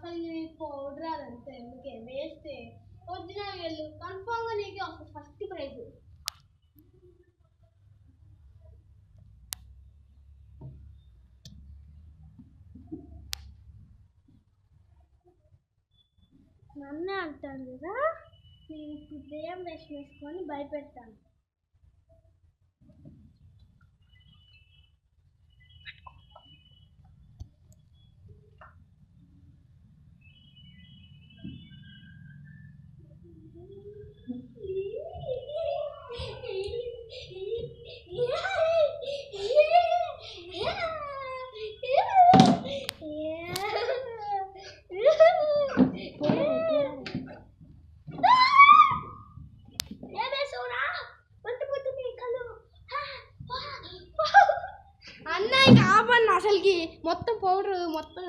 అసలు నీకు పౌడర్ అదంతా ఎందుకే వేస్ట్. ఒరిజినల్ వెళ్ళు కన్ఫామ్గా నీకే వస్తుంది ఫస్ట్ ప్రైజ్. నన్నే అంటాను కదా, నేను ఇప్పుడు దెయ్యం వేషం వేసుకొని భయపెడతాను. అన్నయ్య ఆపన్న అసలుకి మొత్తం పౌడర్ మొత్తం